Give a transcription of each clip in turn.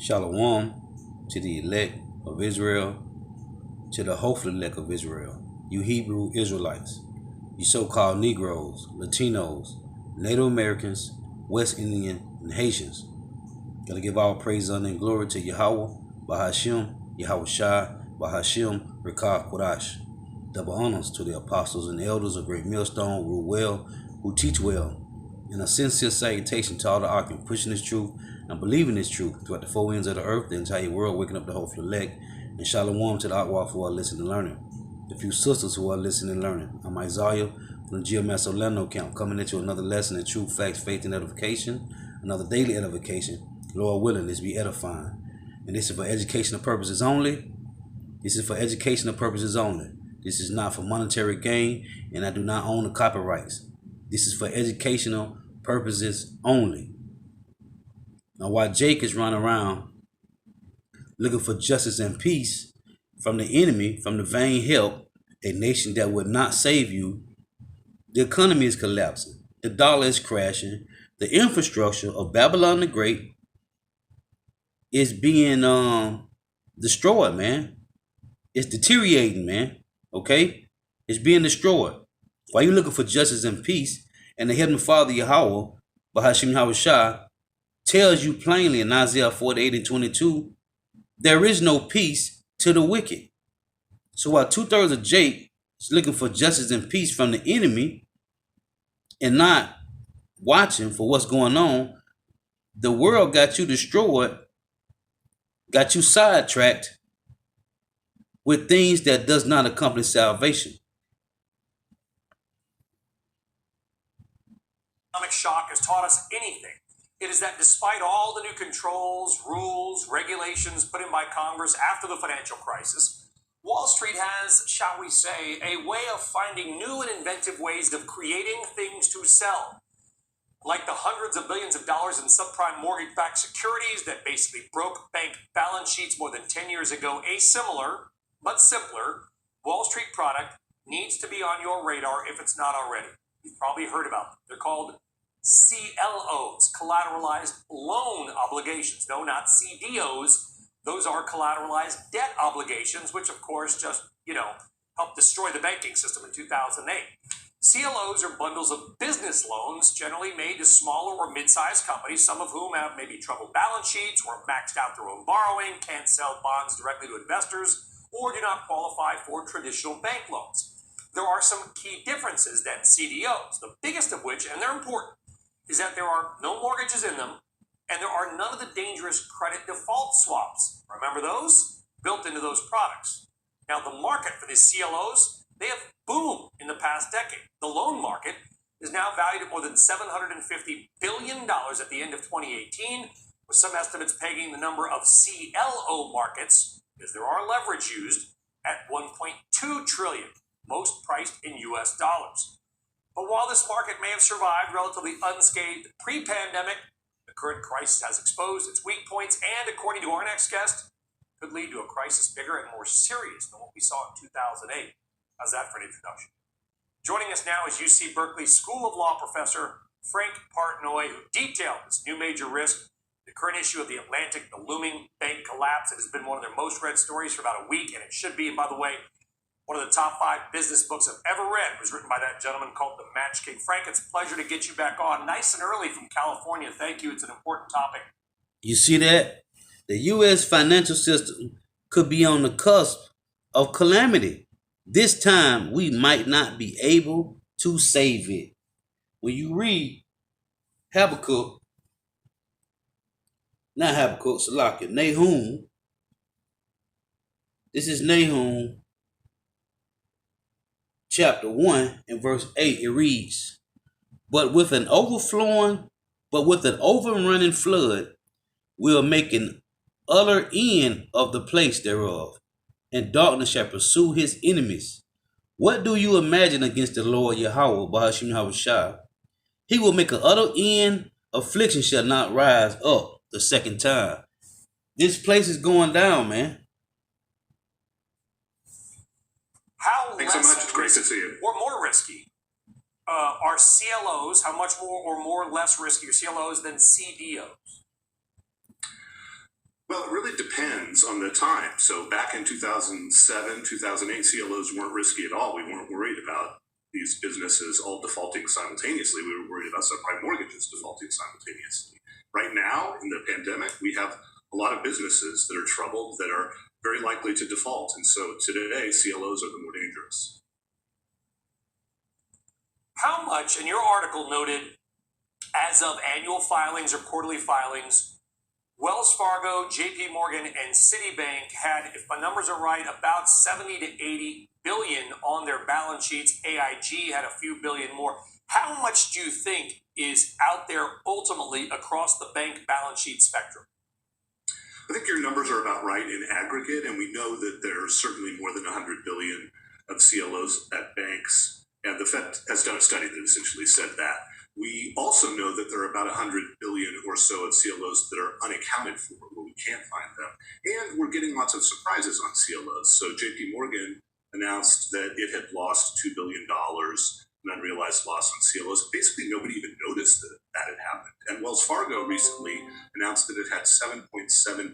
Shalom to the elect of Israel, to the hopeful elect of Israel, you Hebrew Israelites, you so-called Negroes, Latinos, Native Americans, West Indian, and Haitians. Gotta give all praise, honor, and glory to Yahweh, Bahashim, Yahweh Shai, Bahashim, Rekah Kodash. Double honors to the apostles and elders of Great Millstone, rule well, who teach well. And a sincere salutation to all the ark pushing this truth and believing this truth throughout the four ends of the earth, the entire world, waking up the hopeful elect. And shalom to the Akwaf who are listening and learning. The few sisters who are listening and learning. I'm Isaiah from the GMS Orlando camp, coming into another lesson in truth, facts, faith, and edification. Another daily edification. Lord willing, this be edifying. And this is for educational purposes only. This is for educational purposes only. This is not for monetary gain, and I do not own the copyrights. This is for educational purposes only. Now, while Jake is running around looking for justice and peace from the enemy, from the vain help, a nation that would not save you, the economy is collapsing. The dollar is crashing. The infrastructure of Babylon the Great is being destroyed, man. It's deteriorating, man. Okay? It's being destroyed. While you're looking for justice and peace, and the Heavenly Father Yahweh, Bahashim Yahweh Shah, tells you plainly in Isaiah 48 and 22, there is no peace to the wicked. So while 2/3 of Jake is looking for justice and peace from the enemy and not watching for what's going on, the world got you destroyed, got you sidetracked with things that does not accomplish salvation. Economic shock has taught us anything, it is that despite all the new controls, rules, regulations put in by Congress after the financial crisis, Wall Street has, shall we say, a way of finding new and inventive ways of creating things to sell. Like the hundreds of billions of dollars in subprime mortgage-backed securities that basically broke bank balance sheets more than 10 years ago, a similar, but simpler, Wall Street product needs to be on your radar if it's not already. You've probably heard about them. They're called CLOs, collateralized loan obligations. No, not CDOs. Those are collateralized debt obligations, which of course just, helped destroy the banking system in 2008. CLOs are bundles of business loans generally made to smaller or mid-sized companies, some of whom have maybe troubled balance sheets or maxed out their own borrowing, can't sell bonds directly to investors, or do not qualify for traditional bank loans. There are some key differences than CDOs, the biggest of which, and they're important, is that there are no mortgages in them, and there are none of the dangerous credit default swaps. Remember those? Built into those products. Now, the market for these CLOs, they have boomed in the past decade. The loan market is now valued at more than $750 billion at the end of 2018, with some estimates pegging the number of CLO markets, because there are leverage used, at 1.2 trillion, most priced in US dollars. But while this market may have survived relatively unscathed pre-pandemic, the current crisis has exposed its weak points and, according to our next guest, could lead to a crisis bigger and more serious than what we saw in 2008. How's that for an introduction? Joining us now is UC Berkeley School of Law professor Frank Partnoy, who detailed this new major risk, the current issue of the Atlantic, the looming bank collapse. It has been one of their most read stories for about a week, and it should be, and by the way, one of the top 5 business books I've ever read. It was written by that gentleman called The Match King. Frank, it's a pleasure to get you back on nice and early from California. Thank you. It's an important topic. You see that? The U.S. financial system could be on the cusp of calamity. This time, we might not be able to save it. When you read Habakkuk, not Habakkuk, Salakia, Nahum, this is Nahum chapter 1 and verse 8, it reads, but with an overrunning flood, will make an utter end of the place thereof, and darkness shall pursue his enemies. What do you imagine against the Lord Yahweh, Bahashim Yahweh Shah? He will make an utter end, affliction shall not rise up the second time. This place is going down, man. How Thanks so much. It's great to see you. Or more risky are CLOs? How much more or more less risky are CLOs than CDOs? Well, it really depends on the time. So back in 2007, 2008, CLOs weren't risky at all. We weren't worried about these businesses all defaulting simultaneously. We were worried about subprime mortgages defaulting simultaneously. Right now, in the pandemic, we have a lot of businesses that are troubled that are very likely to default. And so today, CLOs are the more dangerous. How much, in your article noted, as of annual filings or quarterly filings, Wells Fargo, JP Morgan, and Citibank had, if my numbers are right, about 70 to 80 billion on their balance sheets. AIG had a few billion more. How much do you think is out there ultimately across the bank balance sheet spectrum? I think your numbers are about right in aggregate, and we know that there are certainly more than 100 billion of CLOs at banks, and the Fed has done a study that essentially said that. We also know that there are about 100 billion or so of CLOs that are unaccounted for, where we can't find them. And we're getting lots of surprises on CLOs. So JP Morgan announced that it had lost $2 billion in unrealized loss on CLOs. Basically, nobody even noticed that that had happened. And Wells Fargo recently announced that it had $7.7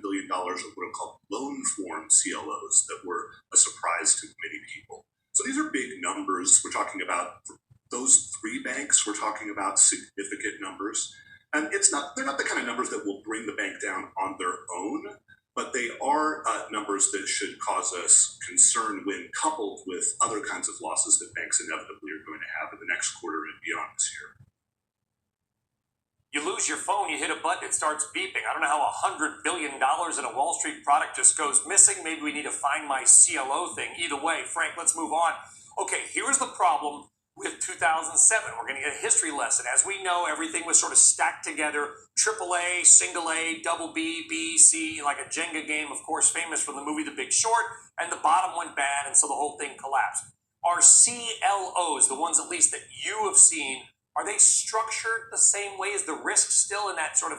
billion of what are called loan form CLOs that were a surprise to many people. So these are big numbers. We're talking about those three banks, we're talking about significant numbers. And they're not the kind of numbers that will bring the bank down on their own, but they are numbers that should cause us concern when coupled with other kinds of losses that banks inevitably are going to have in the next quarter and beyond this year. You lose your phone, you hit a button, it starts beeping. I don't know how $100 billion in a Wall Street product just goes missing. Maybe we need to find my CLO thing. Either way, Frank, let's move on. Okay, here's the problem with 2007. We're going to get a history lesson. As we know, everything was sort of stacked together. AAA, single A, double B, B, C, like a Jenga game, of course, famous from the movie The Big Short, and the bottom went bad, and so the whole thing collapsed. Are CLOs, the ones at least that you have seen, are they structured the same way? Is the risk still in that sort of,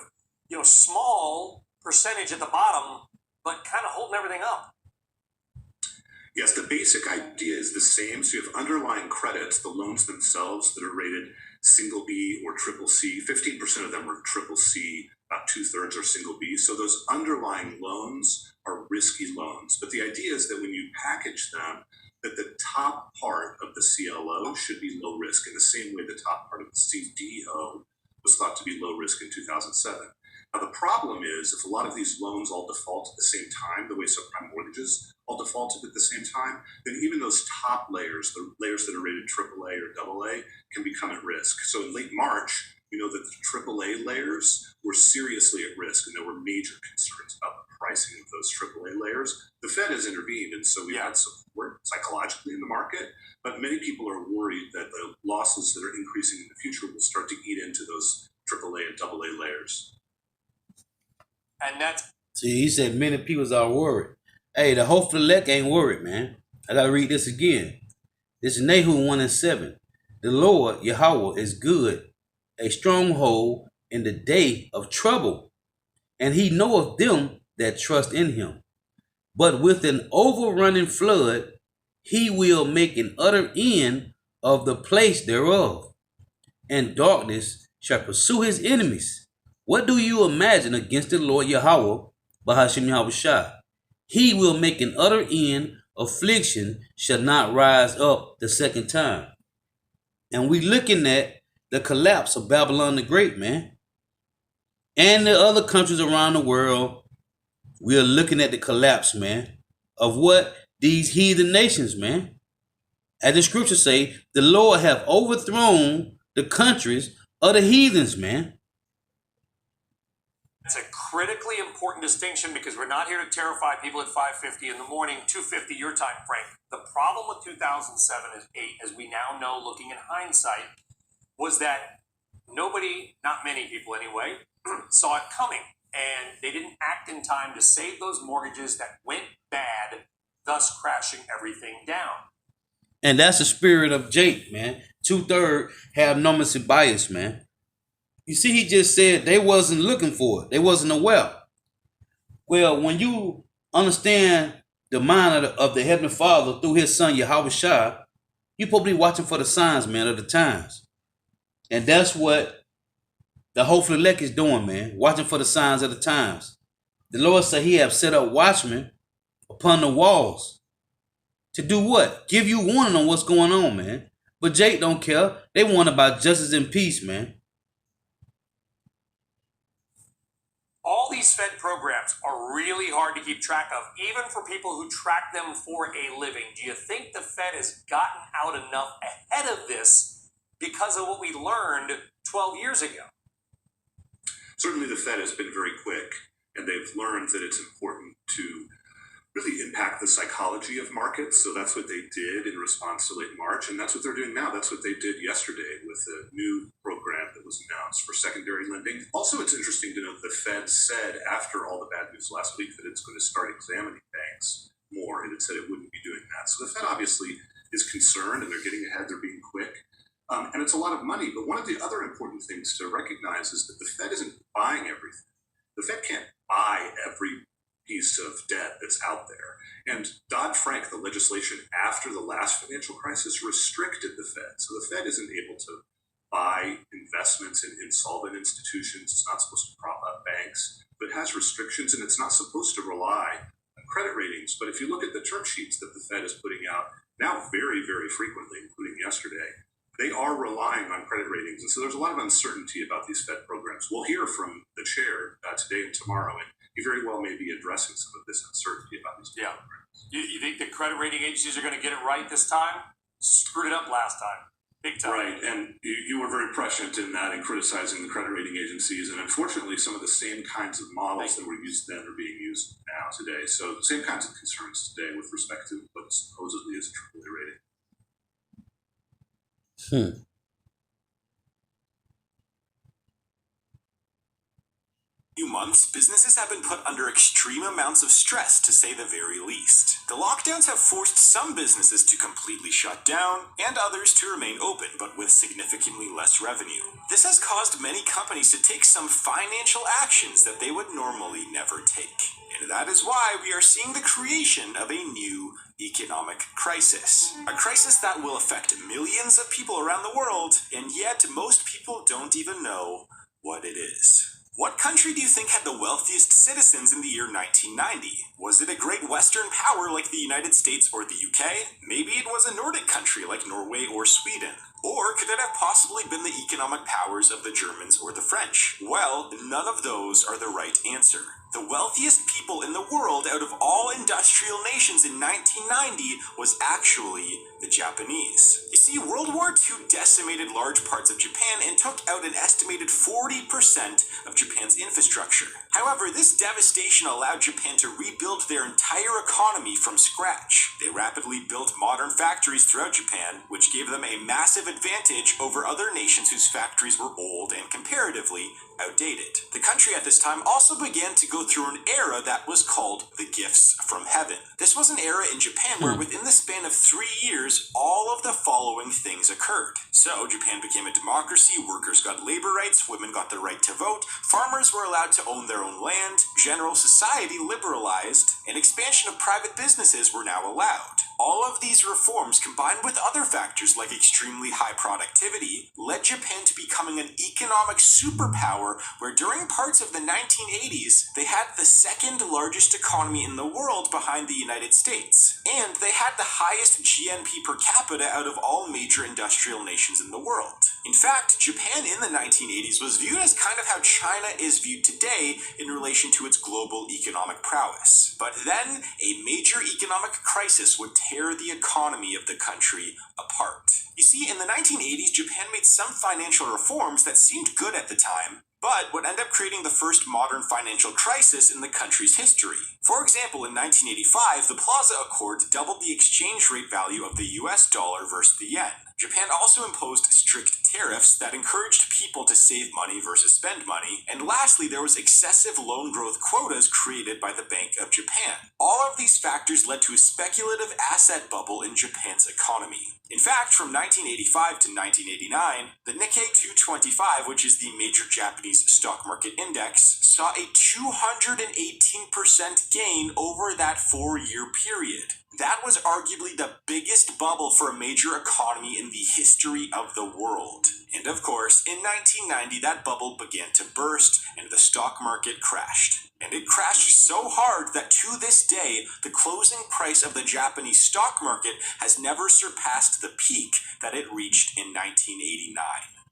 small percentage at the bottom, but kind of holding everything up? Yes, the basic idea is the same. So you have underlying credits, the loans themselves that are rated single B or triple C. 15% of them are triple C, about 2/3 are single B. So those underlying loans are risky loans. But the idea is that when you package them, that the top part of the CLO should be low risk in the same way the top part of the CDO was thought to be low risk in 2007. Now, the problem is if a lot of these loans all default at the same time, the way subprime mortgages all defaulted at the same time, then even those top layers, the layers that are rated AAA or AA, can become at risk. So in late March, we know that the AAA layers were seriously at risk, and there were major concerns about the pricing of those AAA layers. The Fed has intervened, and so we had support psychologically in the market, but many people are worried that the losses that are increasing in the future will start to eat into those AAA and AA layers. And that's... See, he said many people are worried. Hey, the hopeful elect ain't worried, man. I got to read this again. This is Nahum 1:7. The Lord, Yahweh, is good, a stronghold in the day of trouble, and he knoweth them that trust in him. But with an overrunning flood, he will make an utter end of the place thereof, and darkness shall pursue his enemies. What do you imagine against the Lord Yahweh, Bahashim Yahweh Shah? He will make an utter end. Affliction shall not rise up the second time. And we looking at the collapse of Babylon the Great, man. And the other countries around the world, we are looking at the collapse, man, of what? These heathen nations, man. As the scriptures say, the Lord have overthrown the countries of the heathens, man. It's a critically important distinction because we're not here to terrify people at 5:50 in the morning, 2:50 your time, Frank. The problem with 2007 and 8, as we now know, looking in hindsight, was that nobody, not many people anyway, saw it coming. And they didn't act in time to save those mortgages that went bad, thus crashing everything down. And that's the spirit of Jake, man. 2/3 have normacy bias, man. You see, he just said they wasn't looking for it. They wasn't aware. Well, when you understand the mind of the Heavenly Father through his son, Yahweh Shah, you're probably watching for the signs, man, of the times. And that's what the hopeful elect is doing, man. Watching for the signs of the times. The Lord said he have set up watchmen upon the walls. To do what? Give you warning on what's going on, man. But Jake don't care. They want about justice and peace, man. All these Fed programs are really hard to keep track of, even for people who track them for a living. Do you think the Fed has gotten out enough ahead of this because of what we learned 12 years ago? Certainly the Fed has been very quick, and they've learned that it's important to really impact the psychology of markets. So that's what they did in response to late March, and that's what they're doing now. That's what they did yesterday with a new program that was announced for secondary lending. Also, it's interesting to note the Fed said after all the bad news last week that it's going to start examining banks more, and it said it wouldn't be doing that. So the Fed obviously is concerned, and they're getting ahead, they're being quick. And it's a lot of money, but one of the other important things to recognize is that the Fed isn't buying everything. The Fed can't buy every piece of debt that's out there. And Dodd-Frank, the legislation after the last financial crisis, restricted the Fed. So the Fed isn't able to buy investments in insolvent institutions. It's not supposed to prop up banks, but it has restrictions, and it's not supposed to rely on credit ratings. But if you look at the term sheets that the Fed is putting out now very, very frequently, including yesterday, they are relying on credit ratings. And so there's a lot of uncertainty about these Fed programs. We'll hear from the chair today and tomorrow, and he very well may be addressing some of this uncertainty about these programs. You think the credit rating agencies are going to get it right this time? Screwed it up last time. Big time. Right, and you were very prescient in that in criticizing the credit rating agencies. And unfortunately, some of the same kinds of models that were used then are being used now today. So the same kinds of concerns today with respect to what supposedly is a AAA rating. Few months, businesses have been put under extreme amounts of stress, to say the very least. The lockdowns have forced some businesses to completely shut down, and others to remain open, but with significantly less revenue. This has caused many companies to take some financial actions that they would normally never take. And that is why we are seeing the creation of a new economic crisis. A crisis that will affect millions of people around the world, and yet most people don't even know what it is. What country do you think had the wealthiest citizens in the year 1990? Was it a great Western power like the United States or the UK? Maybe it was a Nordic country like Norway or Sweden. Or could it have possibly been the economic powers of the Germans or the French? Well, none of those are the right answer. The wealthiest people in the world out of all industrial nations in 1990 was actually the Japanese. You see, World War II decimated large parts of Japan and took out an estimated 40% of Japan's infrastructure. However, this devastation allowed Japan to rebuild their entire economy from scratch. They rapidly built modern factories throughout Japan, which gave them a massive advantage over other nations whose factories were old and comparatively outdated. The country at this time also began to go through an era that was called the gifts from heaven. This was an era in Japan where within the span of 3 years, all of the following things occurred. So Japan became a democracy, workers got labor rights, women got the right to vote, farmers were allowed to own their own land, general society liberalized, and expansion of private businesses were now allowed. All of these reforms, combined with other factors like extremely high productivity, led Japan to becoming an economic superpower where during parts of the 1980s, they had the second largest economy in the world behind the United States. And they had the highest GNP per capita out of all major industrial nations in the world. In fact, Japan in the 1980s was viewed as kind of how China is viewed today in relation to its global economic prowess. But then, a major economic crisis would tear the economy of the country apart. You see, in the 1980s, Japan made some financial reforms that seemed good at the time, but would end up creating the first modern financial crisis in the country's history. For example, in 1985, the Plaza Accord doubled the exchange rate value of the US dollar versus the yen. Japan also imposed strict tariffs that encouraged people to save money versus spend money. And lastly, there was excessive loan growth quotas created by the Bank of Japan. All of these factors led to a speculative asset bubble in Japan's economy. In fact, from 1985 to 1989, the Nikkei 225, which is the major Japanese stock market index, saw a 218% gain over that 4-year period. That was arguably the biggest bubble for a major economy in the history of the world. And of course, in 1990, that bubble began to burst and the stock market crashed. And it crashed so hard that to this day, the closing price of the Japanese stock market has never surpassed the peak that it reached in 1989.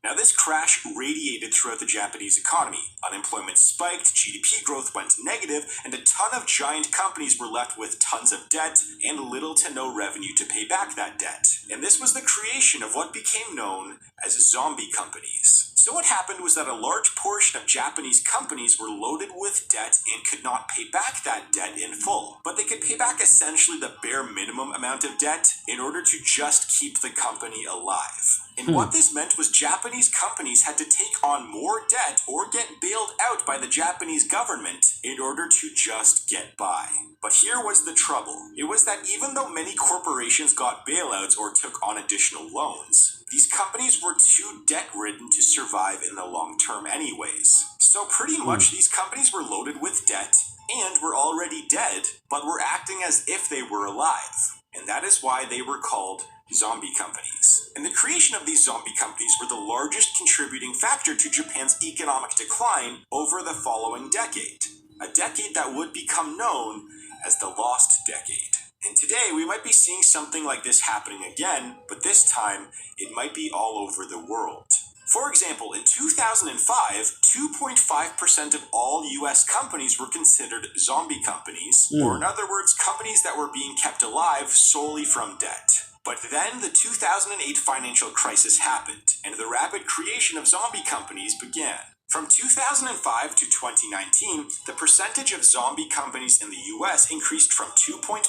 Now, this crash radiated throughout the Japanese economy. Unemployment spiked, GDP growth went negative, and a ton of giant companies were left with tons of debt and little to no revenue to pay back that debt. And this was the creation of what became known as zombie companies. So what happened was that a large portion of Japanese companies were loaded with debt and could not pay back that debt in full. But they could pay back essentially the bare minimum amount of debt in order to just keep the company alive. And what this meant was Japanese companies had to take on more debt or get bailed out by the Japanese government in order to just get by. But here was the trouble. It was that even though many corporations got bailouts or took on additional loans, these companies were too debt-ridden to survive in the long term anyways. So pretty much these companies were loaded with debt and were already dead, but were acting as if they were alive. And that is why they were called zombie companies. And the creation of these zombie companies were the largest contributing factor to Japan's economic decline over the following decade. A decade that would become known as the Lost Decade. And today we might be seeing something like this happening again, but this time it might be all over the world. For example, in 2005, 2.5% of all US companies were considered zombie companies, or in other words, companies that were being kept alive solely from debt. But then the 2008 financial crisis happened, and the rapid creation of zombie companies began. From 2005 to 2019, the percentage of zombie companies in the US increased from 2.5%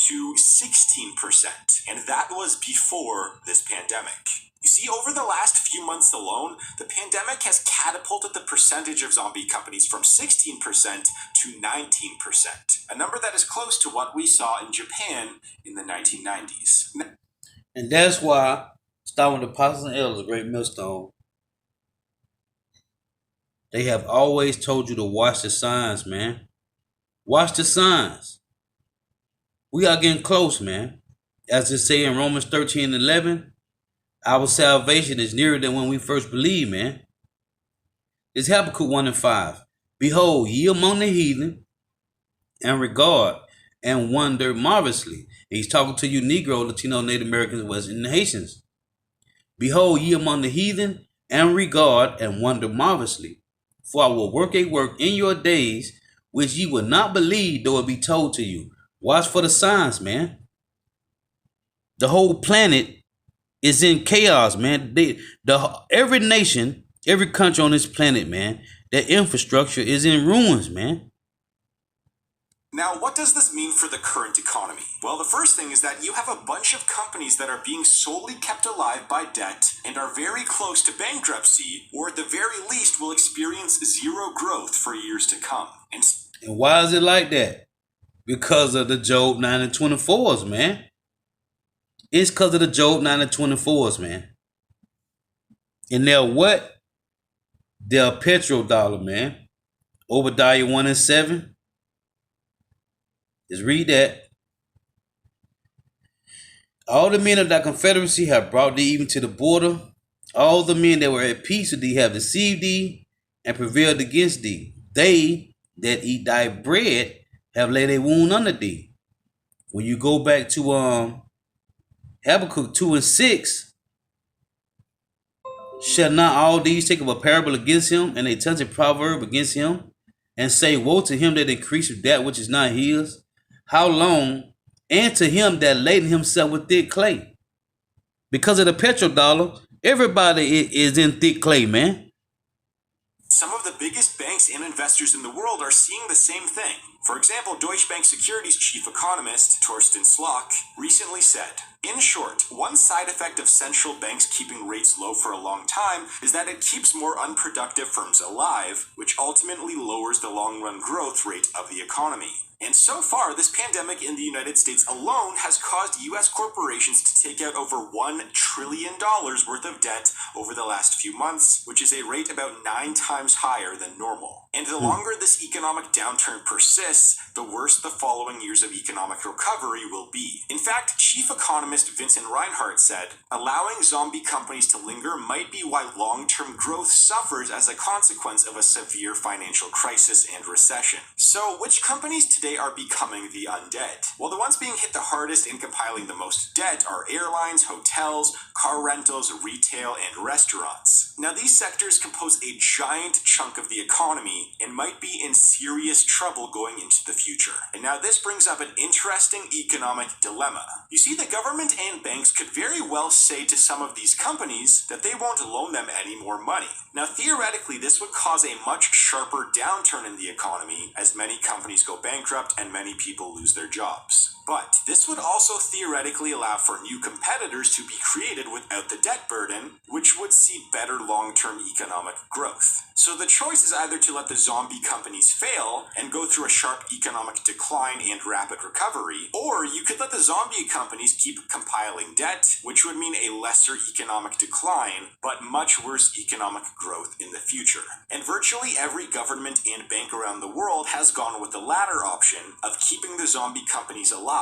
to 16%, and that was before this pandemic. You see, over the last few months alone, the pandemic has catapulted the percentage of zombie companies from 16% to 19%, a number that is close to what we saw in Japan in the 1990s. And that's why, starting with the Apostles and Elders, a great millstone, they have always told you to watch the signs, man. Watch the signs. We are getting close, man. As it say in Romans 13:11, our salvation is nearer than when we first believed, man. It's Habakkuk 1:5. Behold, ye among the heathen, and regard and wonder marvelously. He's talking to you Negro, Latino, Native Americans, West Indian Haitians. Behold, ye among the heathen, and regard and wonder marvelously. For I will work a work in your days, which ye will not believe, though it be told to you. Watch for the signs, man. The whole planet is in chaos, man. Every nation, every country on this planet, man, their infrastructure is in ruins, man. Now, what does this mean for the current economy? Well, the first thing is that you have a bunch of companies that are being solely kept alive by debt and are very close to bankruptcy, or at the very least will experience zero growth for years to come. And why is it like that? Because of the Job 9 and 24s, man. It's because of the Job 9 and 24s, man. And they're what? They're a petrodollar, man. Obadiah 1 and 7. Just read that. All the men of thy confederacy have brought thee even to the border. All the men that were at peace with thee have deceived thee and prevailed against thee. They that eat thy bread have laid a wound under thee. When you go back to Habakkuk 2 and 6, shall not all these take up a parable against him, and a touching proverb against him, and say, woe to him that increaseth that which is not his? How long? And to him that laden himself with thick clay. Because of the petrodollar, everybody is in thick clay, man. some of the biggest banks and investors in the world are seeing the same thing. For example, Deutsche Bank Securities chief economist Torsten Slok recently said, in short, one side effect of central banks keeping rates low for a long time is that it keeps more unproductive firms alive, which ultimately lowers the long-run growth rate of the economy. And so far, this pandemic in the United States alone has caused U.S. corporations to take out over $1 trillion worth of debt over the last few months, which is a rate about 9 times higher than normal. And the longer this economic downturn persists, the worse the following years of economic recovery will be. In fact, chief economist economist Vincent Reinhardt said, allowing zombie companies to linger might be why long-term growth suffers as a consequence of a severe financial crisis and recession. So, which companies today are becoming the undead? Well, the ones being hit the hardest in compiling the most debt are airlines, hotels, car rentals, retail, and restaurants. Now, these sectors compose a giant chunk of the economy and might be in serious trouble going into the future. And now this brings up an interesting economic dilemma. You see, the government and banks could very well say to some of these companies that they won't loan them any more money. Now, theoretically, this would cause a much sharper downturn in the economy as many companies go bankrupt and many people lose their jobs. But this would also theoretically allow for new competitors to be created without the debt burden, which would see better long-term economic growth. So the choice is either to let the zombie companies fail and go through a sharp economic decline and rapid recovery, or you could let the zombie companies keep compiling debt, which would mean a lesser economic decline, but much worse economic growth in the future. And virtually every government and bank around the world has gone with the latter option of keeping the zombie companies alive,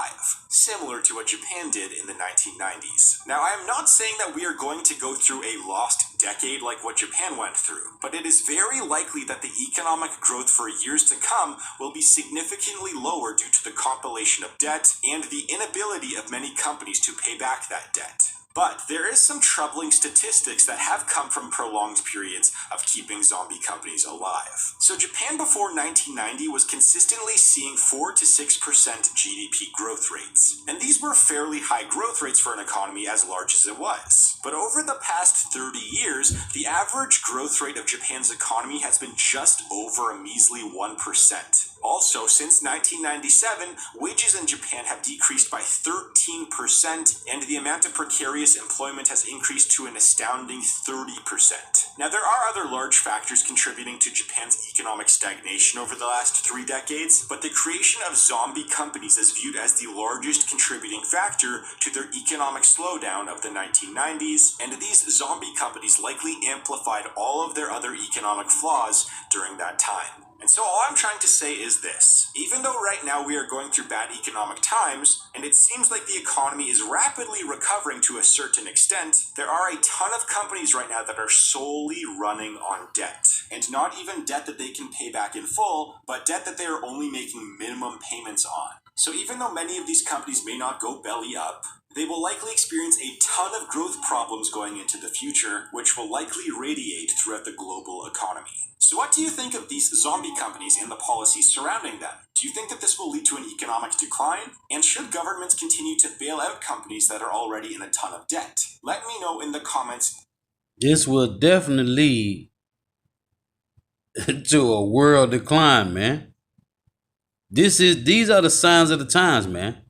similar to what Japan did in the 1990s. Now, I am not saying that we are going to go through a lost decade like what Japan went through, but it is very likely that the economic growth for years to come will be significantly lower due to the compilation of debt and the inability of many companies to pay back that debt. But there is some troubling statistics that have come from prolonged periods of keeping zombie companies alive. So Japan before 1990 was consistently seeing 4 to 6% GDP growth rates. And these were fairly high growth rates for an economy as large as it was. But over the past 30 years, the average growth rate of Japan's economy has been just over a measly 1%. Also, since 1997, wages in Japan have decreased by 13%, and the amount of precarious employment has increased to an astounding 30%. Now, there are other large factors contributing to Japan's economic stagnation over the last 3 decades, but the creation of zombie companies is viewed as the largest contributing factor to their economic slowdown of the 1990s, and these zombie companies likely amplified all of their other economic flaws during that time. And so all I'm trying to say is this. Even though right now we are going through bad economic times, and it seems like the economy is rapidly recovering to a certain extent, there are a ton of companies right now that are solely running on debt. And not even debt that they can pay back in full, but debt that they are only making minimum payments on. So even though many of these companies may not go belly up, they will likely experience a ton of growth problems going into the future, which will likely radiate throughout the global economy. So what do you think of these zombie companies and the policies surrounding them? Do you think that this will lead to an economic decline? And should governments continue to bail out companies that are already in a ton of debt? Let me know in the comments. This will definitely lead to a world decline, man. These are the signs of the times, man.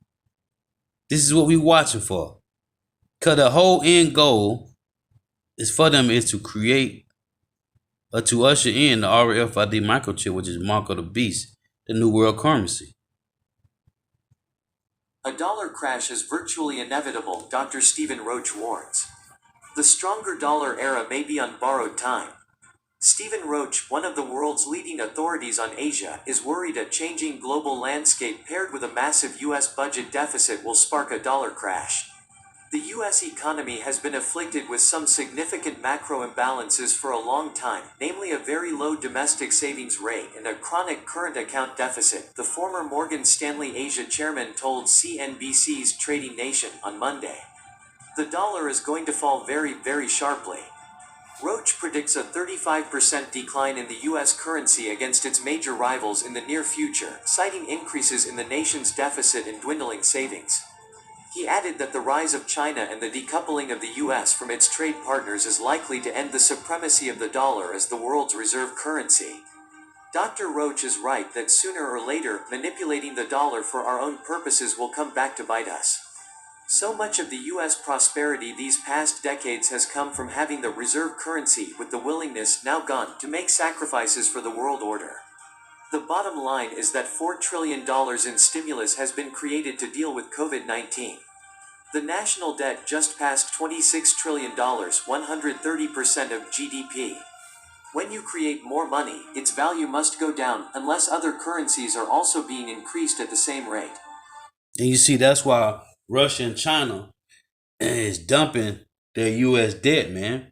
This is what we watching for. Cause the whole end goal is for them is to create or to usher in the RFID microchip, which is Mark of the Beast, the new world currency. A dollar crash is virtually inevitable, Dr. Stephen Roach warns. The stronger dollar era may be on borrowed time. Stephen Roach, one of the world's leading authorities on Asia, is worried a changing global landscape paired with a massive U.S. budget deficit will spark a dollar crash. The U.S. economy has been afflicted with some significant macro imbalances for a long time, namely a very low domestic savings rate and a chronic current account deficit, the former Morgan Stanley Asia chairman told CNBC's Trading Nation on Monday. The dollar is going to fall very, very sharply. Roach predicts a 35% decline in the U.S. currency against its major rivals in the near future, citing increases in the nation's deficit and dwindling savings. He added that the rise of China and the decoupling of the U.S. from its trade partners is likely to end the supremacy of the dollar as the world's reserve currency. Dr. Roach is right that sooner or later, manipulating the dollar for our own purposes will come back to bite us. So much of the U.S. prosperity these past decades has come from having the reserve currency, with the willingness, now gone, to make sacrifices for the world order. The bottom line is that $4 trillion in stimulus has been created to deal with COVID-19. The national debt just passed $26 trillion, 130% of GDP. When you create more money, its value must go down unless other currencies are also being increased at the same rate. And you see, that's why Russia and China is dumping their U.S. debt, man.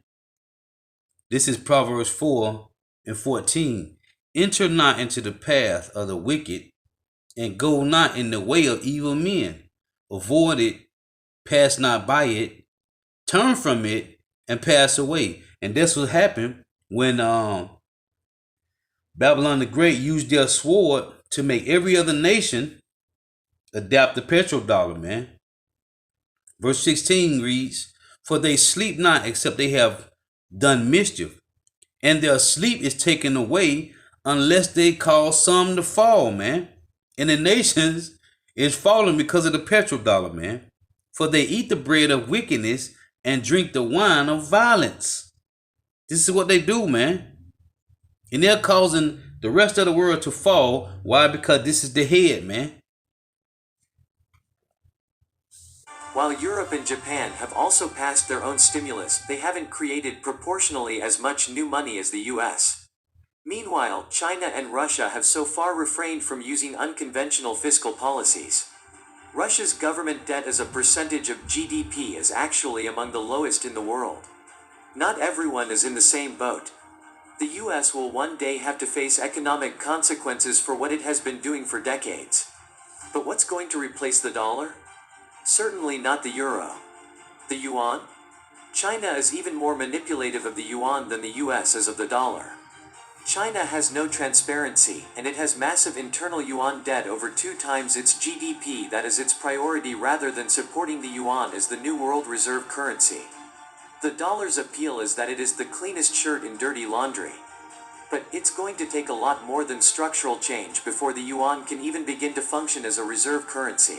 This is Proverbs 4:14. Enter not into the path of the wicked, and go not in the way of evil men. Avoid it, pass not by it, turn from it, and pass away. And that's what happened when Babylon the Great used their sword to make every other nation adapt the petrodollar, man. Verse 16 reads, for they sleep not except they have done mischief, and their sleep is taken away unless they cause some to fall, man. And the nations is falling because of the petrodollar, man. For they eat the bread of wickedness and drink the wine of violence. This is what they do, man. And they're causing the rest of the world to fall. Why? Because this is the head, man. While Europe and Japan have also passed their own stimulus, they haven't created proportionally as much new money as the US. Meanwhile, China and Russia have so far refrained from using unconventional fiscal policies. Russia's government debt as a percentage of GDP is actually among the lowest in the world. Not everyone is in the same boat. The US will one day have to face economic consequences for what it has been doing for decades. But what's going to replace the dollar? Certainly not the euro. The yuan? China is even more manipulative of the yuan than the US is of the dollar. China has no transparency, and it has massive internal yuan debt over 2 times its GDP. That is its priority rather than supporting the yuan as the new world reserve currency. The dollar's appeal is that it is the cleanest shirt in dirty laundry. But it's going to take a lot more than structural change before the yuan can even begin to function as a reserve currency.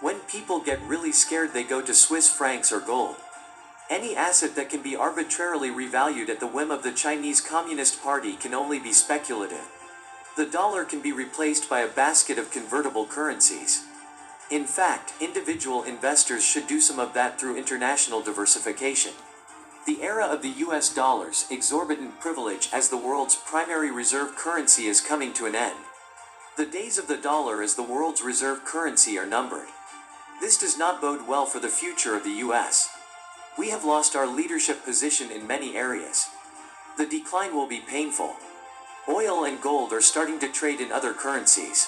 When people get really scared, they go to Swiss francs or gold. Any asset that can be arbitrarily revalued at the whim of the Chinese Communist Party can only be speculative. The dollar can be replaced by a basket of convertible currencies. In fact, individual investors should do some of that through international diversification. The era of the US dollar's exorbitant privilege as the world's primary reserve currency is coming to an end. The days of the dollar as the world's reserve currency are numbered. This does not bode well for the future of the US. We have lost our leadership position in many areas. The decline will be painful. Oil and gold are starting to trade in other currencies.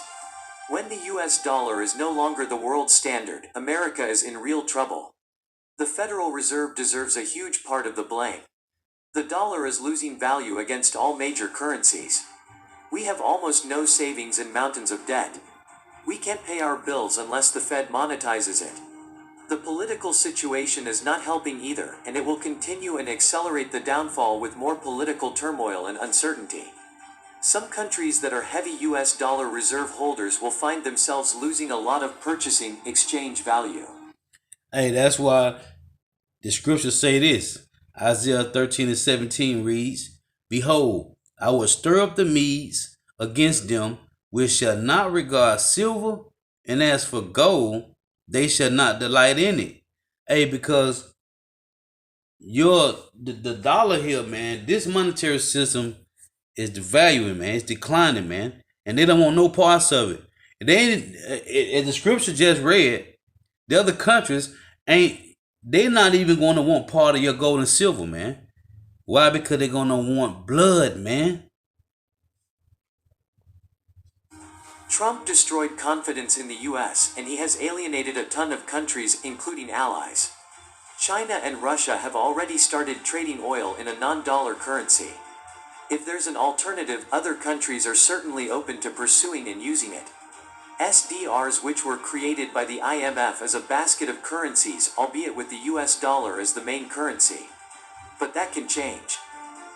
When the US dollar is no longer the world standard, America is in real trouble. The Federal Reserve deserves a huge part of the blame. The dollar is losing value against all major currencies. We have almost no savings and mountains of debt. We can't pay our bills unless the Fed monetizes it. The political situation is not helping either, and it will continue and accelerate the downfall with more political turmoil and uncertainty. Some countries that are heavy US dollar reserve holders will find themselves losing a lot of purchasing exchange value. Hey, that's why the scriptures say this. Isaiah 13:17 reads, behold, I will stir up the Medes against them, which shall not regard silver, and as for gold, they shall not delight in it. Hey, because the dollar here, man, this monetary system is devaluing, man. It's declining, man. And they don't want no parts of it. And they ain't, as the scripture just read, the other countries they're not even going to want part of your gold and silver, man. Why? Because they're going to want blood, man. Trump destroyed confidence in the US, and he has alienated a ton of countries, including allies. China and Russia have already started trading oil in a non-dollar currency. If there's an alternative, other countries are certainly open to pursuing and using it. SDRs, which were created by the IMF as a basket of currencies, albeit with the US dollar as the main currency. But that can change.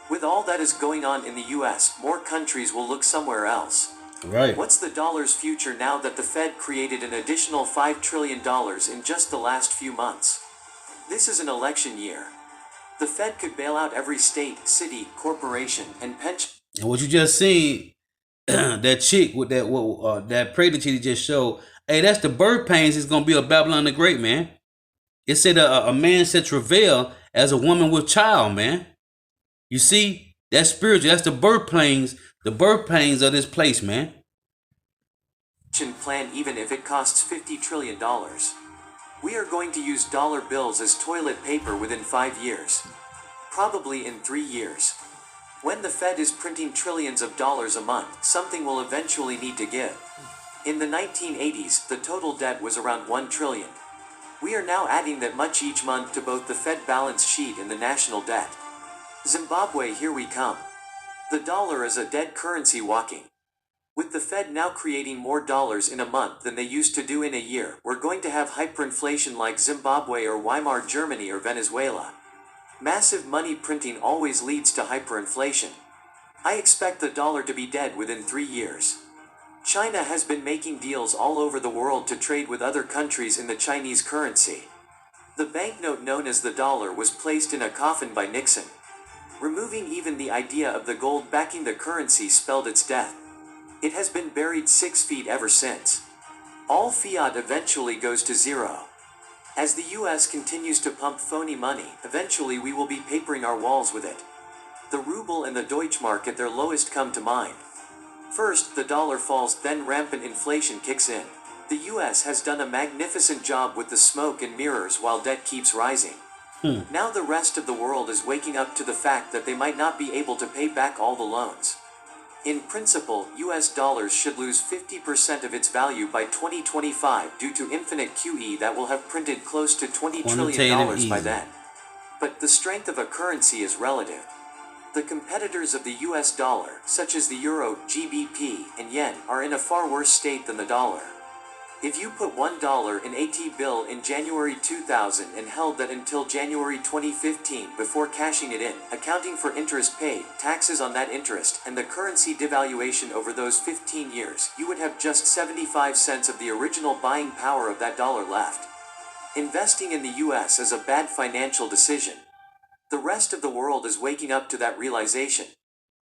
With all that is going on in the US, more countries will look somewhere else. Right. What's the dollar's future now that the Fed created an additional $5 trillion in just the last few months? This is an election year. The Fed could bail out every state, city, corporation, and pension. And what you just seen, that chick with that pregnancy that just showed, hey, that's the birth pains is going to be a Babylon the Great, man. It said a man said travail as a woman with child, man. You see, that's spiritual. That's the birth pains of this place, man. Plan, even if it costs $50 trillion. We are going to use dollar bills as toilet paper within 5 years. Probably in 3 years. When the Fed is printing trillions of dollars a month, something will eventually need to give. In the 1980s, the total debt was around 1 trillion. We are now adding that much each month to both the Fed balance sheet and the national debt. Zimbabwe, here we come. The dollar is a dead currency walking. With the Fed now creating more dollars in a month than they used to do in a year, we're going to have hyperinflation like Zimbabwe or Weimar Germany or Venezuela. Massive money printing always leads to hyperinflation. I expect the dollar to be dead within 3 years. China has been making deals all over the world to trade with other countries in the Chinese currency. The banknote known as the dollar was placed in a coffin by Nixon. Removing even the idea of the gold backing the currency spelled its death. It has been buried 6 feet ever since. All fiat eventually goes to zero. As the US continues to pump phony money, eventually we will be papering our walls with it. The ruble and the Deutschmark at their lowest come to mind. First, the dollar falls, then rampant inflation kicks in. The US has done a magnificent job with the smoke and mirrors while debt keeps rising. Now the rest of the world is waking up to the fact that they might not be able to pay back all the loans. In principle, US dollars should lose 50% of its value by 2025 due to infinite QE that will have printed close to $20 trillion by then. But the strength of a currency is relative. The competitors of the US dollar, such as the euro, GBP, and yen, are in a far worse state than the dollar. If you put $1 in AT bill in January 2000 and held that until January 2015 before cashing it in, accounting for interest paid, taxes on that interest, and the currency devaluation over those 15 years, you would have just 75 cents of the original buying power of that dollar left. Investing in the US is a bad financial decision. The rest of the world is waking up to that realization.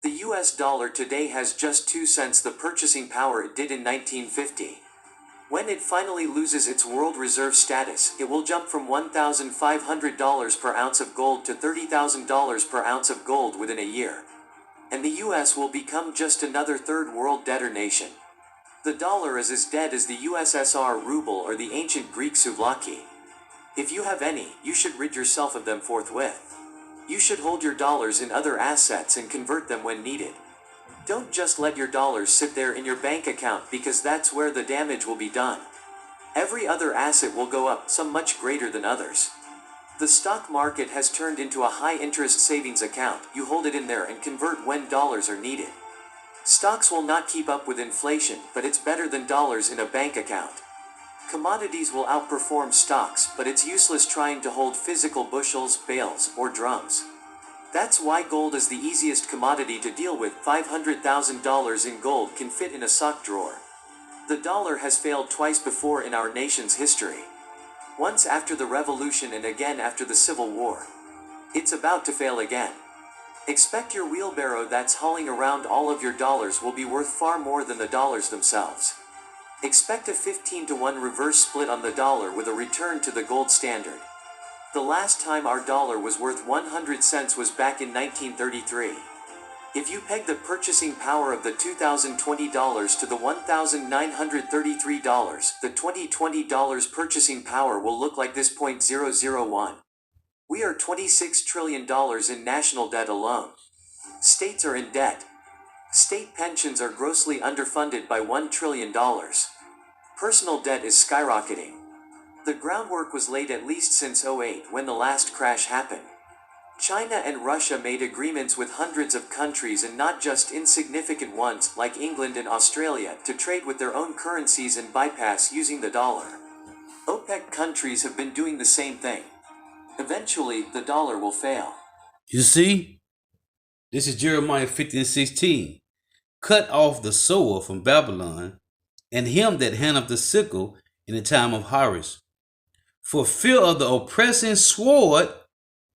The US dollar today has just 2 cents the purchasing power it did in 1950. When it finally loses its world reserve status, it will jump from $1,500 per ounce of gold to $30,000 per ounce of gold within a year. And the US will become just another third world debtor nation. The dollar is as dead as the USSR ruble or the ancient Greek souvlaki. If you have any, you should rid yourself of them forthwith. You should hold your dollars in other assets and convert them when needed. Don't just let your dollars sit there in your bank account because that's where the damage will be done. Every other asset will go up, some much greater than others. The stock market has turned into a high-interest savings account. You hold it in there and convert when dollars are needed. Stocks will not keep up with inflation, but it's better than dollars in a bank account. Commodities will outperform stocks, but it's useless trying to hold physical bushels, bales, or drums. That's why gold is the easiest commodity to deal with. $500,000 in gold can fit in a sock drawer. The dollar has failed twice before in our nation's history. Once after the Revolution and again after the Civil War. It's about to fail again. Expect your wheelbarrow that's hauling around all of your dollars will be worth far more than the dollars themselves. Expect a 15-to-1 reverse split on the dollar with a return to the gold standard. The last time our dollar was worth 100 cents was back in 1933. If you peg the purchasing power of the $2020 to the $1,933, the 2020 purchasing power will look like this: 0.001. We are $26 trillion in national debt alone. States are in debt. State pensions are grossly underfunded by $1 trillion. Personal debt is skyrocketing. The groundwork was laid at least since '08 when the last crash happened. China and Russia made agreements with hundreds of countries, and not just insignificant ones like England and Australia, to trade with their own currencies and bypass using the dollar. OPEC countries have been doing the same thing. Eventually, the dollar will fail. You see? This is Jeremiah 50:16. Cut off the sower from Babylon, and him that handleth the sickle in the time of harvest. For fear of the oppressing sword,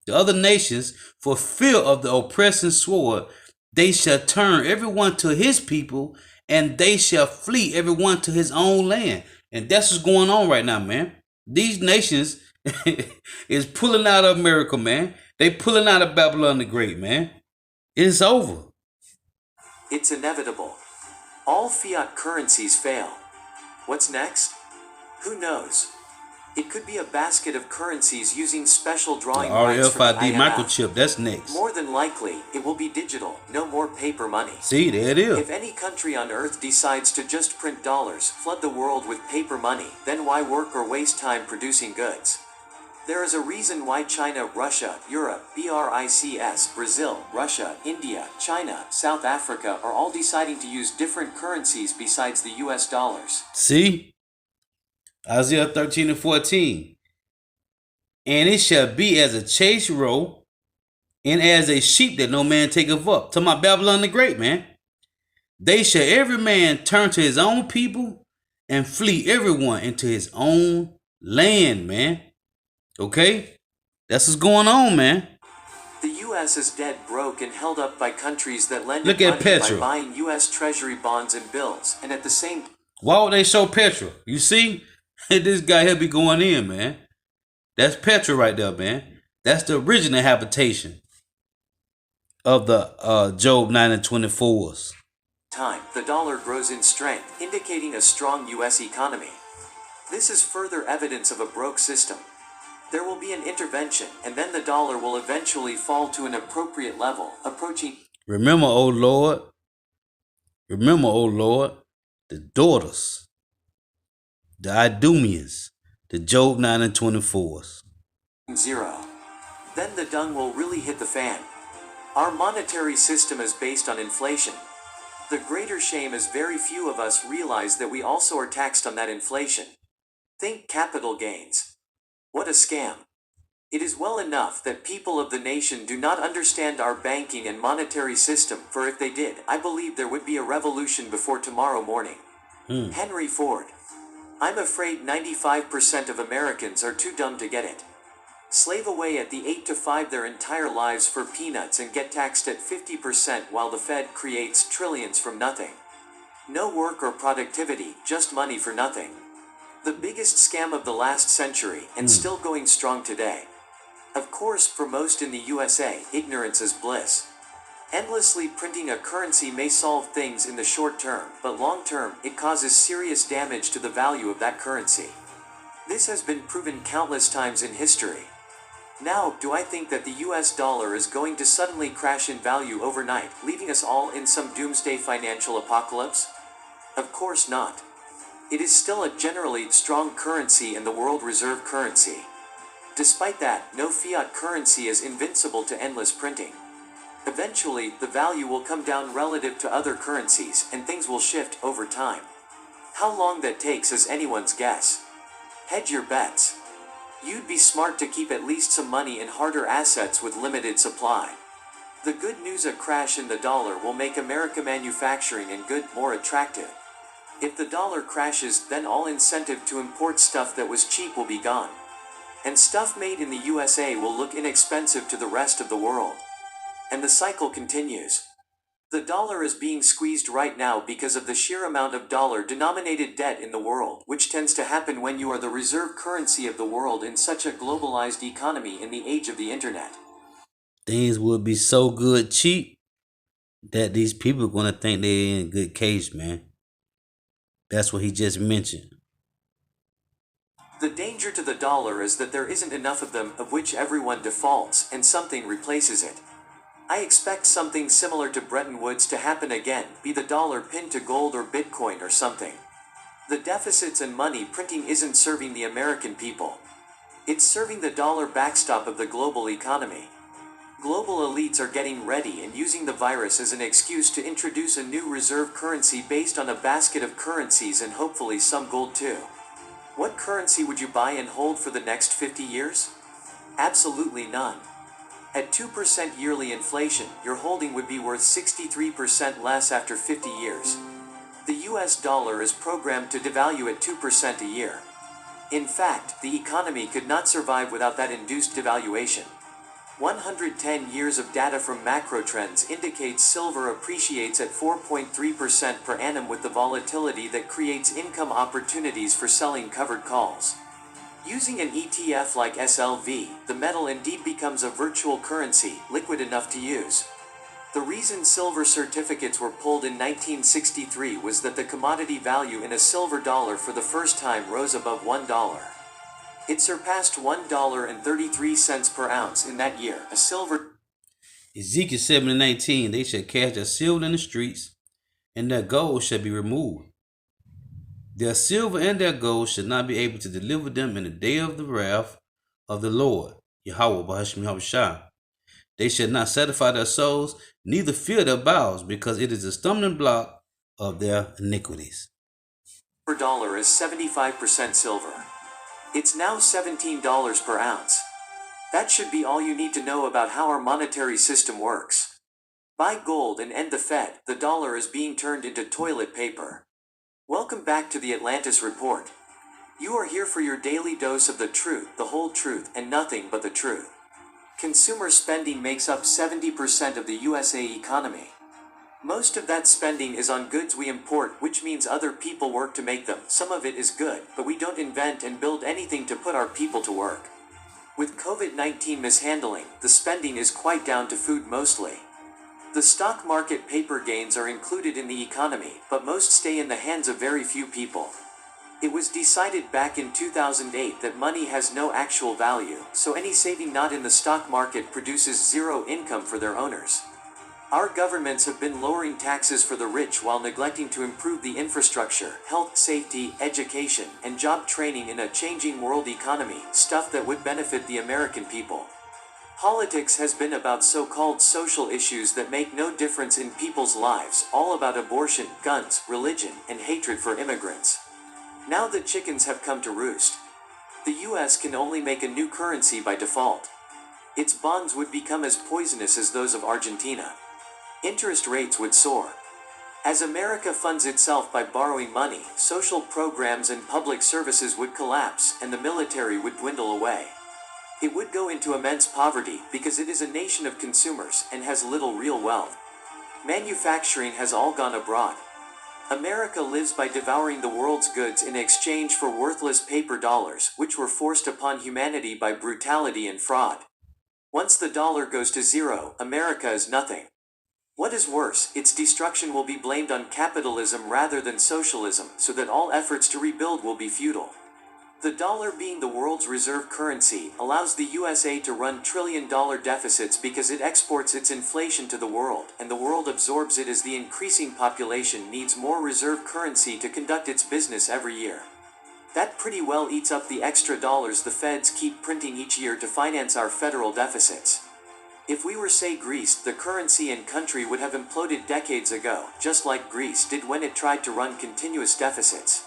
the other nations, for fear of the oppressing sword, they shall turn everyone to his people, and they shall flee everyone to his own land. And that's what's going on right now, man. These nations is pulling out of America, man. They pulling out of Babylon the Great, man. It's over. It's inevitable. All fiat currencies fail. What's next? Who knows? It could be a basket of currencies using special The drawing rights from the RFID IMF. microchip, that's next. More than likely, it will be digital, no more paper money. See, there it is. If any country on earth decides to just print dollars, flood the world with paper money, then why work or waste time producing goods? There is a reason why China, Russia, Europe, BRICS, Brazil, Russia, India, China, South Africa are all deciding to use different currencies besides the US dollars. See? Isaiah 13 and 14. And it shall be as a chase roe, and as a sheep that no man taketh up. Talking about Babylon the Great, man. They shall every man turn to his own people, and flee everyone into his own land, man. Okay? That's what's going on, man. The US is dead broke and held up by countries that lend Look it at money Petro. by buying US Treasury bonds and bills, and at the same Why would they show Petra? You see? This guy here be going in, man. That's Petra right there, man. That's the original habitation of the Job 9 and 24s. time, the dollar grows in strength, indicating a strong US economy. This is further evidence of a broke system. There will be an intervention, and then the dollar will eventually fall to an appropriate level, approaching. Remember, O Lord, the daughters, the Idumeans, the Job 9 and 24s. 0. Then the dung will really hit the fan. Our monetary system is based on inflation. The greater shame is very few of us realize that we also are taxed on that inflation. Think capital gains. What a scam. It is well enough that people of the nation do not understand our banking and monetary system, for if they did, I believe there would be a revolution before tomorrow morning. Henry Ford. I'm afraid 95% of Americans are too dumb to get it. Slave away at the 8 to 5 their entire lives for peanuts and get taxed at 50% while the Fed creates trillions from nothing. No work or productivity, just money for nothing. The biggest scam of the last century, and still going strong today. Of course, for most in the USA, ignorance is bliss. Endlessly printing a currency may solve things in the short term, but long term, it causes serious damage to the value of that currency. This has been proven countless times in history. Now, do I think that the US dollar is going to suddenly crash in value overnight, leaving us all in some doomsday financial apocalypse? Of course not. It is still a generally strong currency and the world reserve currency. Despite that, no fiat currency is invincible to endless printing. Eventually, the value will come down relative to other currencies, and things will shift over time. How long that takes is anyone's guess. Hedge your bets. You'd be smart to keep at least some money in harder assets with limited supply. The good news: a crash in the dollar will make American manufacturing and good more attractive. If the dollar crashes, then all incentive to import stuff that was cheap will be gone. And stuff made in the USA will look inexpensive to the rest of the world. And the cycle continues. The dollar is being squeezed right now because of the sheer amount of dollar-denominated debt in the world, which tends to happen when you are the reserve currency of the world in such a globalized economy in the age of the internet. Things would be so good cheap that these people are going to think they're in a good case, man. That's what he just mentioned. The danger to the dollar is that there isn't enough of them, of which everyone defaults, and something replaces it. I expect something similar to Bretton Woods to happen again, be the dollar pinned to gold or Bitcoin or something. The deficits and money printing isn't serving the American people. It's serving the dollar backstop of the global economy. Global elites are getting ready and using the virus as an excuse to introduce a new reserve currency based on a basket of currencies and hopefully some gold too. What currency would you buy and hold for the next 50 years? Absolutely none. At 2% yearly inflation, your holding would be worth 63% less after 50 years. The US dollar is programmed to devalue at 2% a year. In fact, the economy could not survive without that induced devaluation. 110 years of data from macro trends indicates silver appreciates at 4.3% per annum with the volatility that creates income opportunities for selling covered calls. Using an ETF like SLV, the metal indeed becomes a virtual currency, liquid enough to use. The reason silver certificates were pulled in 1963 was that the commodity value in a silver dollar for the first time rose above $1. It surpassed $1.33 per ounce in that year. A silver Ezekiel 7:19, they shall cast their silver in the streets, and their gold shall be removed. Their silver and their gold shall not be able to deliver them in the day of the wrath of the Lord, Yahweh Bahashim Yahushua. They shall not satisfy their souls, neither fear their bowels, because it is a stumbling block of their iniquities. per dollar is 75% silver. It's now $17 per ounce. That should be all you need to know about how our monetary system works. Buy gold and end the Fed. The dollar is being turned into toilet paper. Welcome back to the Atlantis Report. You are here for your daily dose of the truth, the whole truth, and nothing but the truth. Consumer spending makes up 70% of the USA economy. Most of that spending is on goods we import, which means other people work to make them. Some of it is good, but we don't invent and build anything to put our people to work. With COVID-19 mishandling, the spending is quite down to food mostly. The stock market paper gains are included in the economy, but most stay in the hands of very few people. It was decided back in 2008 that money has no actual value, so any saving not in the stock market produces zero income for their owners. Our governments have been lowering taxes for the rich while neglecting to improve the infrastructure, health, safety, education, and job training in a changing world economy, stuff that would benefit the American people. Politics has been about so-called social issues that make no difference in people's lives, all about abortion, guns, religion, and hatred for immigrants. Now the chickens have come to roost. The US can only make a new currency by default. Its bonds would become as poisonous as those of Argentina. Interest rates would soar. As America funds itself by borrowing money, social programs and public services would collapse, and the military would dwindle away. It would go into immense poverty because it is a nation of consumers and has little real wealth. Manufacturing has all gone abroad. America lives by devouring the world's goods in exchange for worthless paper dollars, which were forced upon humanity by brutality and fraud. Once the dollar goes to zero, America is nothing. What is worse, its destruction will be blamed on capitalism rather than socialism, so that all efforts to rebuild will be futile. The dollar, being the world's reserve currency, allows the USA to run trillion-dollar deficits because it exports its inflation to the world, and the world absorbs it as the increasing population needs more reserve currency to conduct its business every year. That pretty well eats up the extra dollars the feds keep printing each year to finance our federal deficits. If we were, say, Greece, the currency and country would have imploded decades ago, just like Greece did when it tried to run continuous deficits.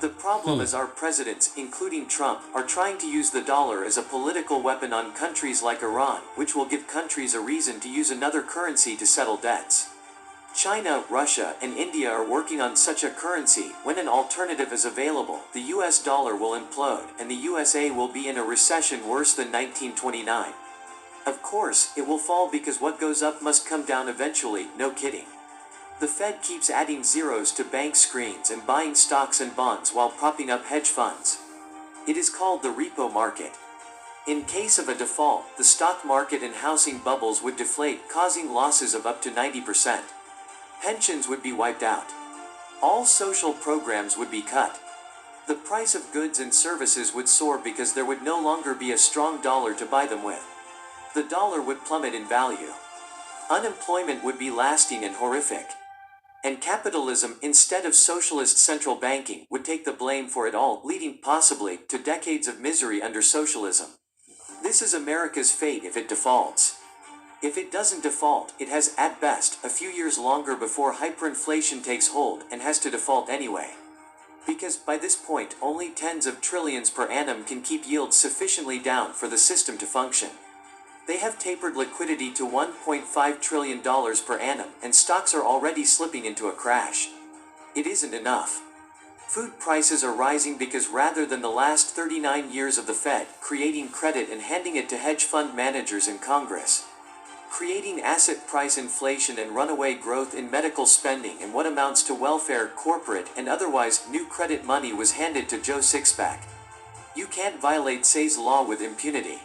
The problem is our presidents, including Trump, are trying to use the dollar as a political weapon on countries like Iran, which will give countries a reason to use another currency to settle debts. China, Russia, and India are working on such a currency. When an alternative is available, the US dollar will implode, and the USA will be in a recession worse than 1929. Of course, it will fall because what goes up must come down eventually, no kidding. The Fed keeps adding zeros to bank screens and buying stocks and bonds while propping up hedge funds. It is called the repo market. In case of a default, the stock market and housing bubbles would deflate, causing losses of up to 90%. Pensions would be wiped out. All social programs would be cut. The price of goods and services would soar because there would no longer be a strong dollar to buy them with. The dollar would plummet in value. Unemployment would be lasting and horrific. And capitalism, instead of socialist central banking, would take the blame for it all, leading possibly to decades of misery under socialism. This is America's fate if it defaults. If it doesn't default, it has at best a few years longer before hyperinflation takes hold and has to default anyway. Because by this point, only tens of trillions per annum can keep yields sufficiently down for the system to function. They have tapered liquidity to $1.5 trillion per annum, and stocks are already slipping into a crash. It isn't enough. Food prices are rising because rather than the last 39 years of the Fed creating credit and handing it to hedge fund managers in Congress, creating asset price inflation and runaway growth in medical spending and what amounts to welfare, corporate, and otherwise new credit money was handed to Joe Sixpack. You can't violate Say's law with impunity.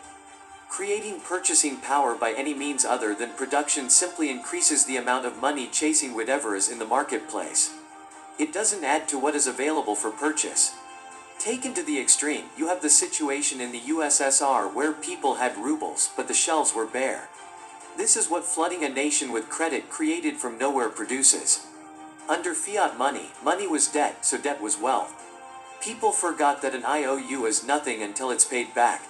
Creating purchasing power by any means other than production simply increases the amount of money chasing whatever is in the marketplace. It doesn't add to what is available for purchase. Taken to the extreme, you have the situation in the USSR where people had rubles, but the shelves were bare. This is what flooding a nation with credit created from nowhere produces. Under fiat money, money was debt, so debt was wealth. People forgot that an IOU is nothing until it's paid back.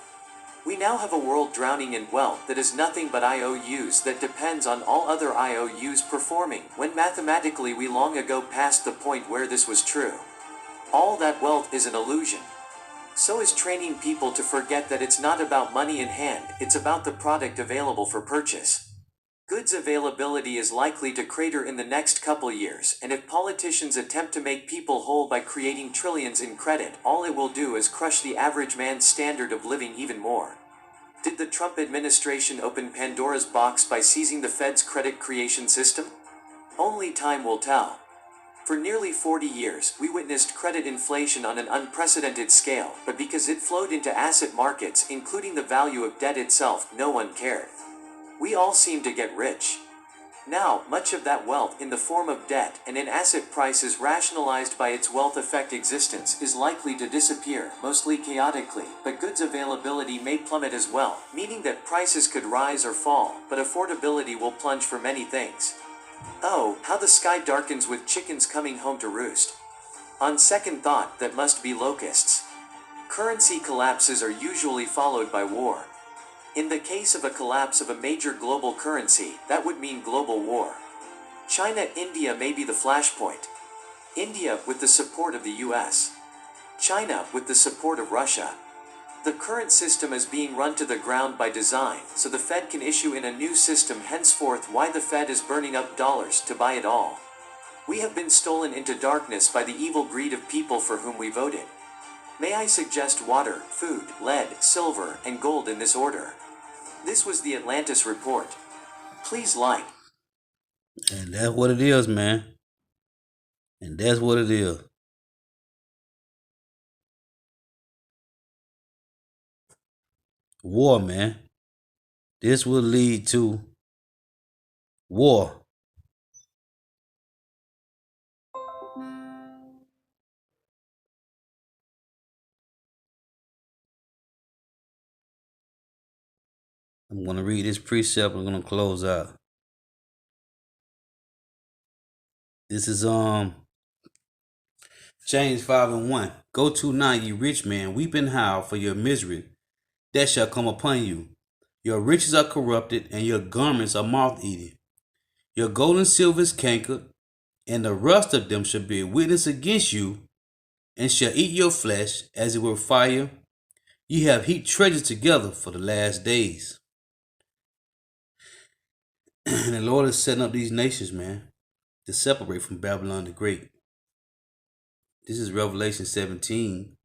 We now have a world drowning in wealth that is nothing but IOUs that depends on all other IOUs performing, when mathematically we long ago passed the point where this was true. All that wealth is an illusion. So is training people to forget that it's not about money in hand, it's about the product available for purchase. Goods availability is likely to crater in the next couple years, and if politicians attempt to make people whole by creating trillions in credit, all it will do is crush the average man's standard of living even more. Did the Trump administration open Pandora's box by seizing the Fed's credit creation system? Only time will tell. For nearly 40 years, we witnessed credit inflation on an unprecedented scale, but because it flowed into asset markets, including the value of debt itself, no one cared. We all seem to get rich. Now, much of that wealth in the form of debt and in asset prices rationalized by its wealth effect existence is likely to disappear, mostly chaotically, but goods availability may plummet as well, meaning that prices could rise or fall, but affordability will plunge for many things. Oh, how the sky darkens with chickens coming home to roost. On second thought, that must be locusts. Currency collapses are usually followed by war. In the case of a collapse of a major global currency, that would mean global war. China-India may be the flashpoint. India with the support of the US. China with the support of Russia. The current system is being run to the ground by design, so the Fed can issue in a new system, henceforth why the Fed is burning up dollars to buy it all. We have been stolen into darkness by the evil greed of people for whom we voted. May I suggest water, food, lead, silver, and gold in this order? This was the Atlantis Report. Please like. And that's what it is, man. And that's what it is. War, man. This will lead to war. I'm going to read this precept. I'm going to close out. This is James 5:1. Go to now, ye rich men, weep and howl for your misery that shall come upon you. Your riches are corrupted, and your garments are moth-eaten. Your gold and silver is cankered, and the rust of them shall be a witness against you, and shall eat your flesh as it were fire. Ye have heaped treasures together for the last days. And the Lord is setting up these nations, man, to separate from Babylon the Great. This is Revelation 17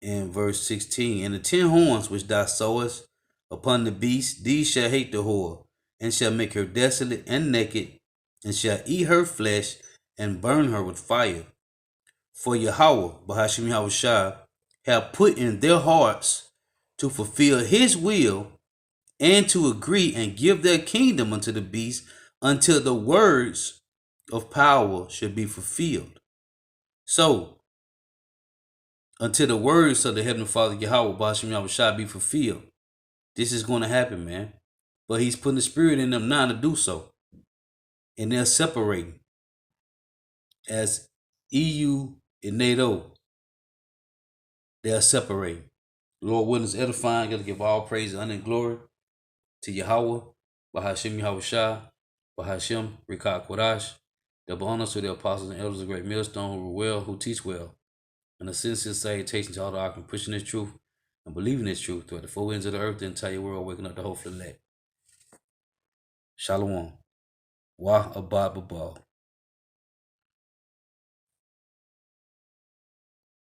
and verse 16. And the 10 horns which thou sawest upon the beast, these shall hate the whore, and shall make her desolate and naked, and shall eat her flesh, and burn her with fire. For Yahweh, Bahashim Yahushua, have put in their hearts to fulfill his will, and to agree and give their kingdom unto the beast, until the words of power should be fulfilled. So, until the words of the Heavenly Father Yahweh, Bahashim Yahushua, be fulfilled, this is going to happen, man. But he's putting the spirit in them now to do so. And they're separating. As EU and NATO, they're separating. Lord willing is edifying. Got to give all praise, honor, and glory to Yahweh, Bahashim Yahushua, Bahashim Rikah Kodash. Double honors to the apostles and elders of Great Millstone who rule well, who teach well. And a sincere salutation to all the ark pushing this truth and believing this truth throughout the four ends of the earth, the entire world, waking up the whole elect. Shalom. Wah Abad Babal.